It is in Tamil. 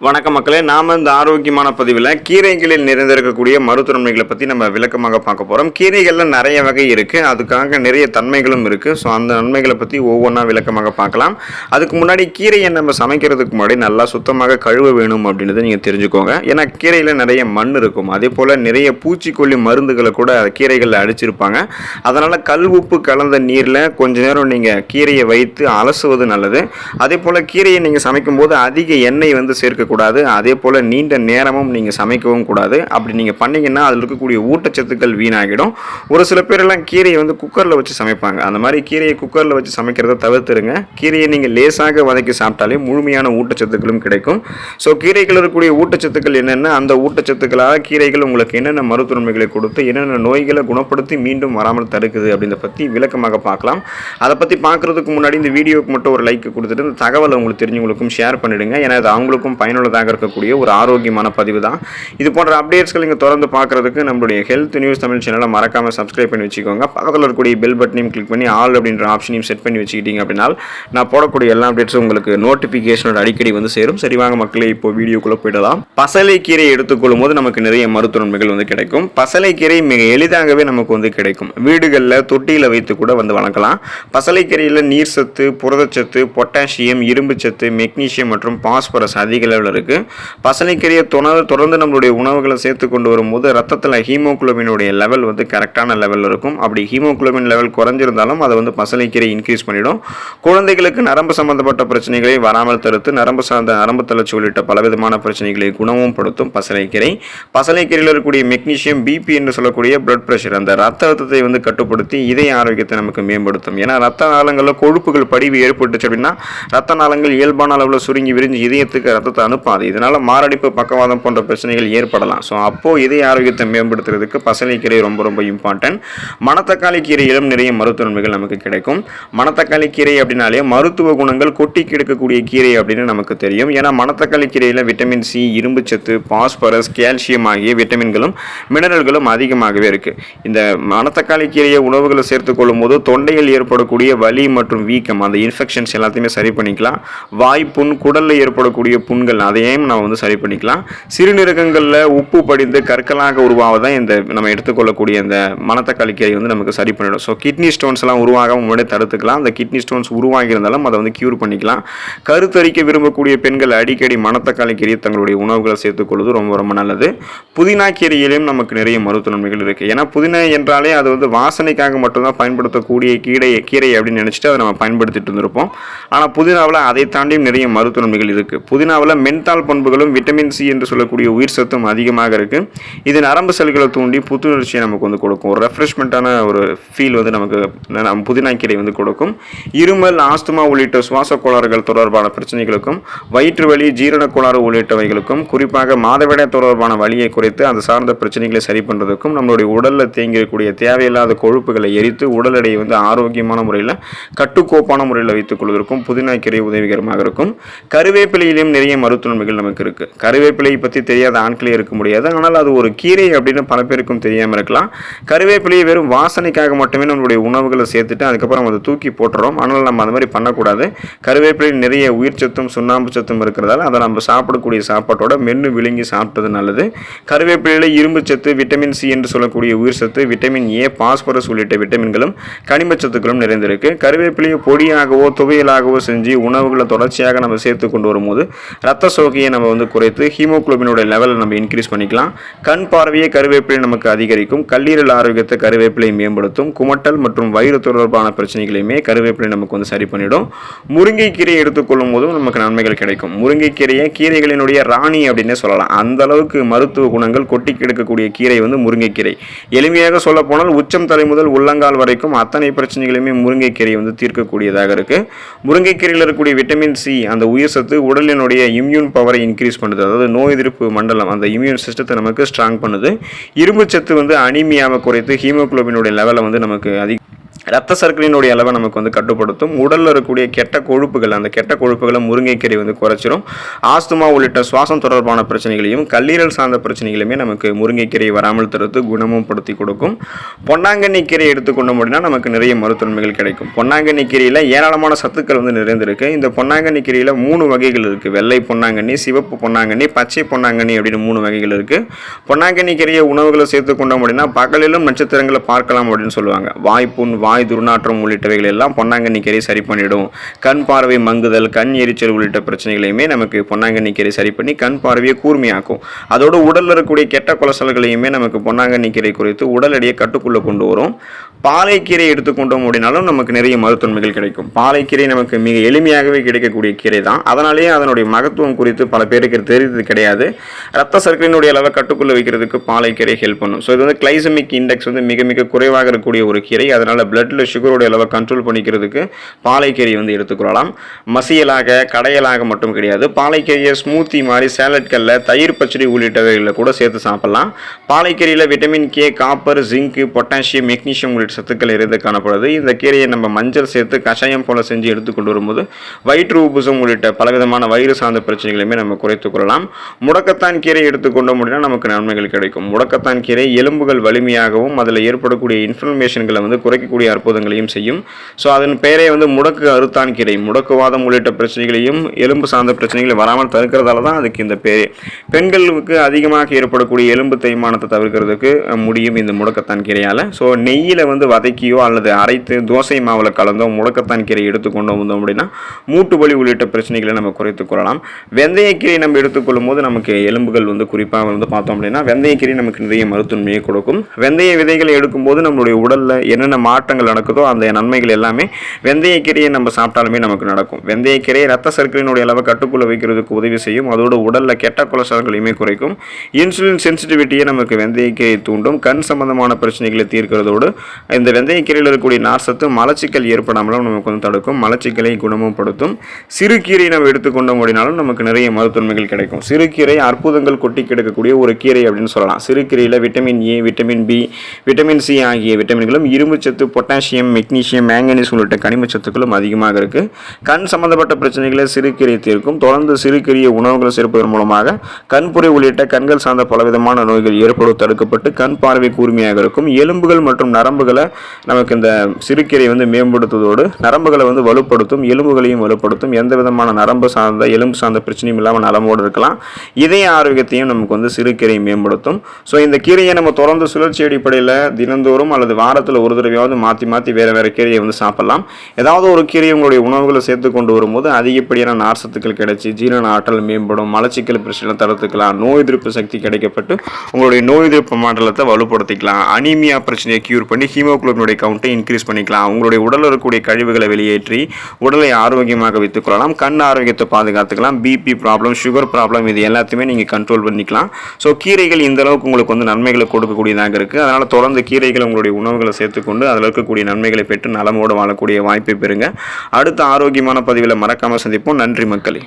வணக்கம் மக்களே, நாம இந்த ஆரோக்கியமான பதிவில் கீரைகளில் நிறைந்திருக்கக்கூடிய மருத்துவ நன்மைகளை பற்றி நம்ம விளக்கமாக பார்க்க போகிறோம். கீரைகளில் நிறைய வகை இருக்குது, அதுக்காக நிறைய தன்மைகளும் இருக்குது. ஸோ அந்த நன்மைகளை பற்றி ஒவ்வொன்றா விளக்கமாக பார்க்கலாம். அதுக்கு முன்னாடி கீரையை நம்ம சமைக்கிறதுக்கு முன்னாடி நல்லா சுத்தமாக கழுவ வேணும் அப்படின்றத நீங்கள் தெரிஞ்சுக்கோங்க. ஏன்னா கீரையில் நிறைய மண் இருக்கும், அதே போல் நிறைய பூச்சிக்கொல்லி மருந்துகளை கூட கீரைகளில் அடிச்சிருப்பாங்க. அதனால் கல் உப்பு கலந்த நீரில் கொஞ்ச நேரம் நீங்கள் கீரையை வைத்து அலசுவது நல்லது. அதே போல் கீரையை நீங்கள் சமைக்கும்போது அதிக எண்ணெய் சேர்க்க கூடாது. அதே போல் நீண்ட நேரமும் நீங்கள் சமைக்கவும் கூடாது. அப்படி நீங்கள் பண்ணிங்கன்னா அதில் இருக்கக்கூடிய ஊட்டச்சத்துக்கள் வீணாகிடும். ஒரு சில பேரெல்லாம் கீரையை குக்கரில் வச்சு சமைப்பாங்க. அந்த மாதிரி கீரையை குக்கரில் வச்சு சமைக்கிறத தவிர்த்துருங்க. கீரையை நீங்கள் லேசாக வதக்கி சாப்பிட்டாலே முழுமையான ஊட்டச்சத்துக்களும் கிடைக்கும். ஸோ கீரைகள் இருக்கக்கூடிய ஊட்டச்சத்துக்கள் என்னென்ன, அந்த ஊட்டச்சத்துக்களாக கீரைகள் உங்களுக்கு என்னென்ன மருத்துவ நன்மைகளை கொடுத்து என்னென்ன நோய்களை குணப்படுத்தி மீண்டும் வராமல் தடுக்குது அப்படின்றத பற்றி விளக்கமாக பார்க்கலாம். அதை பற்றி பார்க்குறதுக்கு முன்னாடி இந்த வீடியோவுக்கு மட்டும் ஒரு லைக் கொடுத்துட்டு இந்த தகவலை உங்களுக்கு தெரிஞ்சவங்களுக்கும் ஷேர் பண்ணிவிடுங்க. ஏன்னா அது அவங்களுக்கும் பயனுள்ளதாக இருக்கக்கூடிய ஒரு ஆரோக்கியமான பதிவு தான். இது போன்ற அப்டேட்ஸ்கள் நீங்கள் தொடர்ந்து பார்க்குறதுக்கு நம்மளுடைய ஹெல்த் நியூஸ் தமிழ் சேனலை மறக்காமல் சப்ஸ்கிரைப் பண்ணி வச்சுக்கோங்க. பக்கத்தில் இருக்கக்கூடிய பெல் பட்டனையும் கிளிக் பண்ணி ஆல் அப்படின்ற ஆப்ஷனையும் செட் பண்ணி வச்சுக்கிட்டீங்க அப்படின்னா நான் போடக்கூடிய எல்லா அப்டேட்ஸும் உங்களுக்கு நோட்டிஃபிகேஷனோட அடிக்கடி சேரும். சரி வாங்க மக்களே, இப்போ வீடியோக்குள்ளே போயிடலாம். பசலைக்கீரை எடுத்துக்கொள்ளும் போது நமக்கு நிறைய மருத்துவ நன்மைகள் கிடைக்கும். பசலைக்கீரை மிக எளிதாகவே நமக்கு கிடைக்கும். வீடுகளில் தொட்டியில் வைத்து கூட வளர்க்கலாம். பசலைக்கீரையில் நீர் சத்து, புரதச்சத்து, பொட்டாசியம், இரும்பு சத்து, மெக்னீசியம் மற்றும் பாஸ்பரஸ் அதிக அளவில் இருக்கு. பசலைக்கீரையை தொடர்ந்து நம்மளுடைய உணவுகளை சேர்த்து கொண்டு வரும்போது ரத்தத்தில் ஹீமோகுளோபினுடைய லெவல் கரெக்டான லெவல் இருக்கும். அப்படி ஹீமோகுளோபின் லெவல் குறைஞ்சிருந்தாலும் அதை பசலைக்கீரை இன்க்ரீஸ் பண்ணிடும். குழந்தைகளுக்கு நரம்பு சம்பந்தப்பட்ட பிரச்சனைகளை வராமல் தடுத்து நரம்பு சார்ந்த நரம்பு தளர்ச்சி உள்ளிட்ட பலவிதமான பிரச்சனைகளை குணமும் படுத்தும் பசலைக்கீரை. பசலைக்கீரையில் இருக்கக்கூடிய மெக்னீசியம் பிபி என்று சொல்லக்கூடிய பிளட் பிரஷர், அந்த ரத்த அழுத்தத்தை கட்டுப்படுத்தி இதய ஆரோக்கியத்தை நமக்கு மேம்படுத்தும். ஏன்னா ரத்த நாளங்களில் கொழுப்புகள் படிவு ஏற்பட்டுச்சு அப்படின்னா ரத்த நாளங்கள் இயல்பான அளவில் சுருங்கி விரிஞ்சு இதயத்துக்கு ரத்தத்தை அனுப்பாது. இதனால மாரடைப்பு, பக்கவாதம் போன்ற பிரச்சனைகள் ஏற்படலாம். ஸோ அப்போ இதய ஆரோக்கியத்தை மேம்படுத்துறதுக்கு பசலைக்கீரை ரொம்ப ரொம்ப இம்பார்ட்டன்ட். மணத்தக்காளி கீரையிலும் நிறைய மருத்துவ நன்மைகள் நமக்கு கிடைக்கும். மணத்தக்காளி கீரை அப்படின்னாலே மருத்துவ குணங்கள் கொட்டி கிடக்கக்கூடிய கீரை அப்படின்னு நமக்கு தெரியும். ஏன்னா மணத்தக்காளி கீரையில் விட்டமின் சி, இரும்பு சத்து, பாஸ்பரஸ், கால்சியம் ஆகிய விட்டமின்களும் மினரல்களும் அதிகமாகவே இருக்கு. இந்த மணத்தக்காளி கீரையை உணவுகளை சேர்த்துக் கொள்ளும் போது தொண்டையில் ஏற்படக்கூடிய வலி மற்றும் வீக்கம், அந்த இன்ஃபெக்ஷன்ஸ் எல்லாத்தையுமே சரி பண்ணிக்கலாம். வாய்ப்புண், குடலில் ஏற்படக்கூடிய புண்கள் அதையும் நம்ம சரி பண்ணிக்கலாம். சிறுநீரகங்களில் உப்பு படிந்து கற்களாக உருவாவதான் இந்த நம்ம எடுத்துக்கொள்ளக்கூடிய இந்த மணத்தக்காளி கீரை நமக்கு சரி பண்ணிடும். ஸோ கிட்னி ஸ்டோன்ஸ் எல்லாம் உருவாக முன்னாடி தடுத்துக்கலாம். அந்த கிட்னி ஸ்டோன்ஸ் உருவாகி இருந்தாலும் அதை கியூர் பண்ணிக்கலாம். கருத்தரிக்க விரும்பக்கூடிய பெண்கள் அடிக்கடி மணத்தக்காளி கீரையை தங்களுடைய உணவுகளை சேர்த்துக்கொள்வது ரொம்ப ரொம்ப நல்லது. புதினா கீரையிலையும் நமக்கு நிறைய மருத்துவ நன்மைகள் இருக்கு. ஏன்னா புதினா என்றாலே அது வாசனைக்காக மட்டும்தான் பயன்படுத்தக்கூடிய கீரை அப்படின்னு நினைச்சிட்டு அதை நம்ம பயன்படுத்திட்டு இருந்திருப்போம். ஆனால் புதினாவில் அதை தாண்டியும் நிறைய மருத்துவ நன்மைகள் இருக்கு. புதினாவில் மென்தால் பண்புகளும் விட்டமின் சி என்று சொல்லக்கூடிய உயிர் சத்தும் அதிகமாக இருக்கு. இது நரம்பு செல்களை தூண்டி புத்துணர்ச்சியை நமக்கு கொடுக்கும். ஒரு ரெஃப்ரெஷ்மெண்ட்டான ஒரு ஃபீல் நமக்கு புதினா கீரை கொடுக்கும். இருமல், ஆஸ்துமா உள்ளிட்ட சுவாச கோளாறுகள் தொடர்பான பிரச்சனைகளுக்கும், வயிற்று வலி, ஜீரண கோளாறு உள்ளிட்டவைகளுக்கும், குறிப்பாக மாதவிடாய் தொடர்பான வலியை குறைத்து அது சார்ந்த பிரச்சனைகளை சரி பண்ணுறதுக்கும், நம்மளுடைய உடலில் தேங்கியிருக்கக்கூடிய தேவையில்லாத கொழுப்புகளை எரித்து உடல் எடையை ஆரோக்கியமான முறையில் கட்டுக்கோப்பான முறையில் வைத்துக் கொள்வதற்கும் புதினா கீரை உதவிகரமாக இருக்கும். கருவேப்பிலையிலும் நிறைய மருத்துவ நன்மைகள் நமக்கு இருக்கு. கருவேப்பிலை பற்றி தெரியாத ஆட்களே இருக்க முடியாது. ஆனால் அது ஒரு கீரை அப்படின்னு பல பேருக்கும் தெரியாமல் இருக்கலாம். கருவேப்பிலையை வெறும் வாசனைக்காக மட்டுமே நம்மளுடைய உணவுகளை சேர்த்துட்டு அதுக்கப்புறம் அதை தூக்கி போட்டுறோம். ஆனால் நம்ம அந்த மாதிரி பண்ணக்கூடாது. கருவேப்பிலை நிறைய உயிர் சத்தும் சுண்ணாம்பு சத்தும் இருக்கிறதால அதை நம்ம சாப்பிடக்கூடிய சாப்பாட்டோட மென்று விழுங்கி சாப்பிட்டது நல்லது. கருவேப்பிலையில் இரும்பு சத்து, விட்டமின் சி என்று சொல்லக்கூடிய உயிர் சத்து, விட்டமின் ஏ, பாஸ்பரஸ் உள்ளிட்ட விட்டமின்களும் கனிமச்சத்துக்களும் நிறைந்திருக்கு. கருவேப்பிலையை பொடியாகவோ துவையலாகவோ செஞ்சு உணவுகளை தொடர்ச்சியாக நம்ம சேர்த்து கொண்டு வரும்போது ரத்த சோகையை நம்ம குறைத்து ஹீமோகுளோபினோட லெவலை நம்ம இன்க்ரீஸ் பண்ணிக்கலாம். கண் பார்வையை கருவேப்பிலை நமக்கு அதிகரிக்கும். கல்லீரல் ஆரோக்கியத்தை கருவேப்பிலை மேம்படுத்தும். குமட்டல் மற்றும் வயிறு தொடர்பான பிரச்சனைகளையுமே கருவேப்பிலை நமக்கு சரி பண்ணிடும். முருங்கைக்கீரை எடுத்துக்கொள்ளும் போதும் நமக்கு நன்மைகள் கிடைக்கும். முருங்கைக்கீரையை கீரைகளினுடைய ராணி அப்படின்னே சொல்லலாம். அந்த அளவுக்கு மருத்துவ குணங்கள் கொட்டி கிடக்கக்கூடிய கீரை முருங்கைக்கீரை. எளிமையாக சொல்ல போனால் உச்சம் தலை முதல் உள்ளங்கால் வரைக்கும் அத்தனை பிரச்சனைகளையுமே முருங்கைக்கீரை தீர்க்கக்கூடியதாக இருக்கு. முருங்கைக்கீரையில் இருக்கக்கூடிய விட்டமின் சி, அந்த உயிர் சத்து உடலினுடைய இம்யூன் பவரை இன்க்ரீஸ் பண்ணுது. அதாவது நோய் எதிர்ப்பு மண்டலம், அந்த இம்யூன் சிஸ்டத்தை நமக்கு ஸ்ட்ராங் பண்ணுது. இரும்பு சத்து அனீமியாவை குறைத்து ஹீமோகுளோபினுடைய லெவலை நமக்கு ரத்த சர்க்கரையினுடைய அளவை நமக்கு வந்து கட்டுப்படுத்தும். உடலில் இருக்கக்கூடிய கெட்ட கொழுப்புகள், அந்த கெட்ட கொழுப்புகளை முருங்கைக்கீரை வந்து குறைச்சிரும். ஆஸ்துமா உள்ளிட்ட சுவாசம் தொடர்பான பிரச்சனைகளையும் கல்லீரல் சார்ந்த பிரச்சனைகளையுமே நமக்கு முருங்கைக்கீரை வராமல் தடுத்து குணமும் படுத்தி கொடுக்கும். பொன்னாங்கண்ணி கீரை எடுத்துக்கொண்டோம் அப்படின்னா நமக்கு நிறைய மருத்துவமைகள் கிடைக்கும். பொன்னாங்கண்ணி கீரையில் ஏராளமான சத்துக்கள் வந்து நிறைந்திருக்கு. இந்த பொன்னாங்கண்ணி கீரையில் 3 வகைகள் இருக்குது. வெள்ளை பொன்னாங்கண்ணி, சிவப்பு பொன்னாங்கண்ணி, பச்சை பொன்னாங்கண்ணி அப்படின்னு 3 வகைகள் இருக்குது. பொன்னாங்கண்ணி கீரையை உணவுகளை சேர்த்துக்கொண்டோம் அப்படின்னா பகலிலும் நட்சத்திரங்களை பார்க்கலாம் அப்படின்னு சொல்லுவாங்க. வாய்ப்புண், வாய் துர்நாற்றம் உள்ளிட்டவைகள் எல்லாம் பொன்னாங்கண்ணி கீரை சரி பண்ணிடும். கண் பார்வை மங்குதல், கண் எரிச்சல் உள்ளிட்ட பிரச்சனைகளையுமே நமக்கு பொன்னாங்கண்ணி கீரை சரி பண்ணி கண் பார்வையை கூர்மையாக்கும். அதோடு உடலில் இருக்கக்கூடிய கெட்ட கொலஸ்ட்ரால்களையுமே நமக்கு பொன்னாங்கண்ணி கீரை குறித்து உடல் எடையை கட்டுக்குள்ளே கொண்டு வரும். பாலைக்கீரை எடுத்துக்கொண்டோம் அப்படின்னாலும் நமக்கு நிறைய மருத்துவமைகள் கிடைக்கும். பாலைக்கீரை நமக்கு மிக எளிமையாகவே கிடைக்கக்கூடிய கீரை தான். அதனாலேயே அதனுடைய மகத்துவம் குறித்து பல பேருக்கு தெரிந்தது கிடையாது. ரத்த சர்க்கரையினுடைய அளவை கட்டுக்குள்ளே வைக்கிறதுக்கு பாலைக்கீரை ஹெல்ப் பண்ணும். ஸோ இது வந்து கிளைசமிக் இண்டெக்ஸ் வந்து மிக மிக குறைவாக இருக்கக்கூடிய ஒரு கீரை. அதனால் பிளட்டில் சுகருடைய அளவை கண்ட்ரோல் பண்ணிக்கிறதுக்கு பாலைக்கீரை வந்து எடுத்துக்கொள்ளலாம். மசியலாக கடையலாக மட்டும் கிடையாது. பாலைக்கீரையை ஸ்மூத்தி மாதிரி சேலட்களில் தயிர் பச்சடி உள்ளிட்டவைகளில் கூட சேர்த்து சாப்பிடலாம். பாலைக்கீரையில் vitamin K, copper, zinc, potassium, magnesium உள்ளிட்ட சத்துக்கள் இருந்து காணப்படுது. இந்த கீரையை நம்ம மஞ்சள் சேர்த்து கஷாயம் போல செஞ்சு எடுத்துக்கொண்டு வரும்போது வயிற்று உப்புசம் உள்ளிட்ட பலவிதமான வயிறு சார்ந்த பிரச்சனைகளையுமே நம்ம குறைத்துக் கொள்ளலாம். முடக்கத்தான் கீரை எடுத்துக்கொண்டோம் அப்படின்னா நமக்கு நன்மைகள் கிடைக்கும். முடக்கத்தான் கீரை எலும்புகள் வலிமையாகவும் அதில் ஏற்படக்கூடிய இன்ஃப்ளமேஷன்களை வந்து குறைக்கக்கூடிய அற்புதங்களையும் செய்யும். ஸோ அதன் பெயரே வந்து முடக்கு அறுத்தான் கீரை. முடக்குவாதம் உள்ளிட்ட பிரச்சனைகளையும் எலும்பு சார்ந்த பிரச்சனைகளை வராமல் தடுக்கிறதால தான் அதுக்கு இந்த பேரே. பெண்களுக்கு அதிகமாக ஏற்படக்கூடிய எலும்பு தேய்மானத்தை தவிர்க்கிறதுக்கு முடியும் இந்த முடக்கத்தான் கீரையால். ஸோ நெய்யில் வந்து வதக்கியோ அல்லது அரைத்து தோசை மாவில் கலந்தோ முடக்கத்தான் கீரை எடுத்துக்கொண்டு வந்தோம் அப்படின்னா மூட்டு வலி உள்ளிட்ட பிரச்சனைகளை நம்ம குறைத்துக் கொள்ளலாம். வெந்தயக்கீரை நம்ம எடுத்துக்கொள்ளும் போது நமக்கு எலும்புகள் வந்து குறிப்பாக வந்து பார்த்தோம் அப்படின்னா வெந்தயக்கீரை நமக்கு நிறைய மருத்துவமையை கொடுக்கும். வெந்தய விதைகளை எடுக்கும்போது நம்மளுடைய உடலில் என்னென்ன மாற்றங்கள் நடக்குதோ அந்த நன்மைகள் எல்லாமே வெந்தயக்கீரையை நம்ம சாப்பிட்டாலுமே நமக்கு நடக்கும். வெந்தயக்கீரை ரத்த சர்க்கரையினுடைய அளவை கட்டுக்குள்ள வைக்கிறதுக்கு உதவி செய்யும். அதோடு உடலில் கெட்ட கொலஸ்ட்ரால்களையுமே குறைக்கும். இன்சுலின் சென்சிட்டிவிட்டியை நமக்கு வெந்தயக்கீரை தூண்டும். கண் சம்பந்தமான பிரச்சனைகளை தீர்க்கிறதோடு இந்த வெந்தயக்கீரையில் இருக்கக்கூடிய நார்சத்து மலச்சிக்கல் ஏற்படாமலும் நமக்கு வந்து தடுக்கும். மலச்சிக்கலை குணமும் படுத்தும். சிறுகீரை நம்ம எடுத்துக்கொண்டோம் அப்படின்னாலும் நமக்கு நிறைய மருத்துவமைகள் கிடைக்கும். சிறுகீரை அற்புதங்கள் கொட்டி கிடக்கக்கூடிய ஒரு கீரை அப்படின்னு சொல்லலாம். சிறுகீரையில் vitamin A, vitamin B, vitamin C ஆகிய விட்டமின்களும் இரும்புச்சத்து, பொட்டாசியம், மெக்னீசியம், மேங்கனீஸ் உள்ளிட்ட கனிமச்சத்துக்களும் அதிகமாக இருக்குது. கண் சம்பந்தப்பட்ட பிரச்சனைகளை சிறுகீரை தீர்க்கும். தொடர்ந்து சிறுகீரையை உணவுகளை சேர்ப்பதன் மூலமாக கண்புரை உள்ளிட்ட கண்கள் சார்ந்த பலவிதமான நோய்கள் ஏற்படுவது தடுக்கப்பட்டு கண் பார்வை கூர்மையாக இருக்கும். எலும்புகள் மற்றும் நரம்புகளை நமக்கு இந்த சிறுகீரை வந்து மேம்படுத்துவதோடு நரம்புகளை வந்து வலுப்படுத்தும், எலும்புகளையும் வலுப்படுத்தும். எந்த விதமான நரம்பு சார்ந்த எலும்பு சார்ந்த பிரச்சனையும் இல்லாமல் நலமோடு இருக்கலாம். இதய ஆரோக்கியத்தையும் நமக்கு வந்து சிறுகீரை மேம்படுத்தும். ஸோ இந்த கீரையை நம்ம தொடர்ந்து சுழற்சி அடிப்படையில் தினந்தோறும் அல்லது வாரத்தில் ஒரு தடவையாவது மாற்றி மாற்றி வேறு கீரையை வந்து சாப்பிடலாம். ஏதாவது ஒரு கீரையை உங்களுடைய உணவுகளை சேர்த்து கொண்டு வரும்போது அதிகப்படியான நார்சத்துக்கள் கிடைச்சி ஜீரண ஆற்றல் மேம்படும். மலச்சிக்கல் பிரச்சனை தடுத்துக்கலாம். நோய் எதிர்ப்பு சக்தி கிடைக்கப்பட்டு உங்களுடைய நோய் எதிர்ப்பு மண்டலத்தை வலுப்படுத்திக்கலாம். அனீமியா பிரச்சனையை கியூர் பண்ணி ஹீமோகுளோபினுடைய கவுண்டை இன்க்ரீஸ் பண்ணிக்கலாம். உங்களுடைய உடலில் இருக்கக்கூடிய கழிவுகளை வெளியேற்றி உடலை ஆரோக்கியமாக வைத்துக் கொள்ளலாம். கண் ஆரோக்கியத்தை பாதுகாத்துக்கலாம். பிபி ப்ராப்ளம், சுகர் ப்ராப்ளம் இது எல்லாத்தையுமே நீங்கள் கண்ட்ரோல் பண்ணிக்கலாம். ஸோ கீரைகள் இந்த அளவுக்கு உங்களுக்கு வந்து நன்மைகளை கொடுக்கக்கூடியதாக இருக்குது. அதனால் தொடர்ந்து கீரைகள் உங்களுடைய உணவுகளை சேர்த்துக்கொண்டு அதில் இருக்கக்கூடிய நன்மைகளை பெற்று நலமோடு வாழக்கூடிய வாய்ப்பை பெறுங்க. அடுத்த ஆரோக்கியமான பதிவில் மறக்காமல் சந்திப்போம். நன்றி மக்களே.